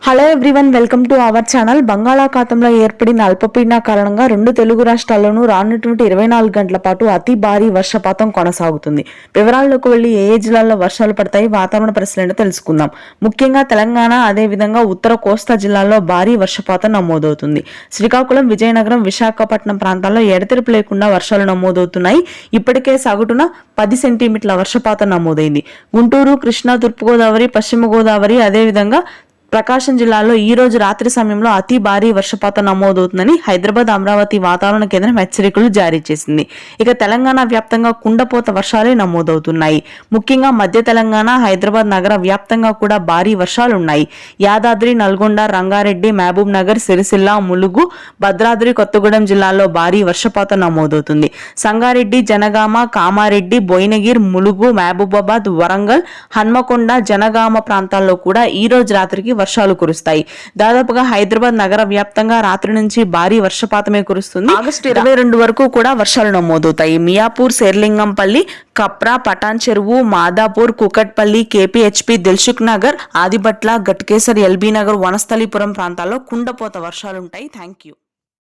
Hello everyone, welcome to our channel. బంగాళాఖాతంలో ఏర్పడిన అల్పపీడన కారణంగా రెండు తెలుగు రాష్ట్రాల్లోనూ రానున్నటువంటి 24 గంటల పాటు అతి భారీ వర్షపాతం కొనసాగుతుంది. వివరాల్లోకి వెళ్లి ఏ జిల్లాల్లో వర్షాలు పడతాయి, వాతావరణ పరిస్థితులను తెలుసుకుందాం. ముఖ్యంగా తెలంగాణ, అదేవిధంగా ఉత్తర కోస్తా జిల్లాల్లో భారీ వర్షపాతం నమోదవుతుంది. శ్రీకాకుళం, విజయనగరం, విశాఖపట్నం ప్రాంతాల్లో ఎడతెరిపి లేకుండా వర్షాలు నమోదవుతున్నాయి. ఇప్పటికే సగటున 10 సెంటీమీటర్ల వర్షపాతం నమోదైంది. గుంటూరు, కృష్ణా, తూర్పుగోదావరి, పశ్చిమ గోదావరి, అదేవిధంగా ప్రకాశం జిల్లాలో ఈ రోజు రాత్రి సమయంలో అతి భారీ వర్షపాతం నమోదవుతుందని హైదరాబాద్, అమరావతి వాతావరణ కేంద్రం హెచ్చరికలు జారీ చేసింది. ఇక తెలంగాణ వ్యాప్తంగా కుండపోత వర్షాలే నమోదవుతున్నాయి. ముఖ్యంగా మధ్య తెలంగాణ, హైదరాబాద్ నగర వ్యాప్తంగా కూడా భారీ వర్షాలున్నాయి. యాదాద్రి, నల్గొండ, రంగారెడ్డి, మహబూబ్ నగర్, సిరిసిల్ల, ములుగు, భద్రాద్రి కొత్తగూడెం జిల్లాల్లో భారీ వర్షపాతం నమోదవుతుంది. సంగారెడ్డి, జనగామ, కామారెడ్డి, భువనగిర్, ములుగు, మహబూబాబాద్, వరంగల్, హన్మకొండ, జనగామ ప్రాంతాల్లో కూడా ఈ రోజు రాత్రికి వర్షాలు కురుస్తాయి. దాదాపుగా హైదరాబాద్ నగర వ్యాప్తంగా రాత్రి నుంచి భారీ వర్షపాతమే కురుస్తుంది. ఆగస్టు 22 వరకు కూడా వర్షాలు నమోదవుతాయి. మియాపూర్, శేర్లింగంపల్లి, కప్రా, పటాన్ చెరువు, మాదాపూర్, కుకట్పల్లి, కేపీహెచ్పీ, దిల్సుఖ్ నగర్, ఆదిబట్ల, గట్కేసర్, ఎల్బీ నగర్, వనస్థలీపురం ప్రాంతాల్లో కుండపోత వర్షాలుంటాయి. Thank you.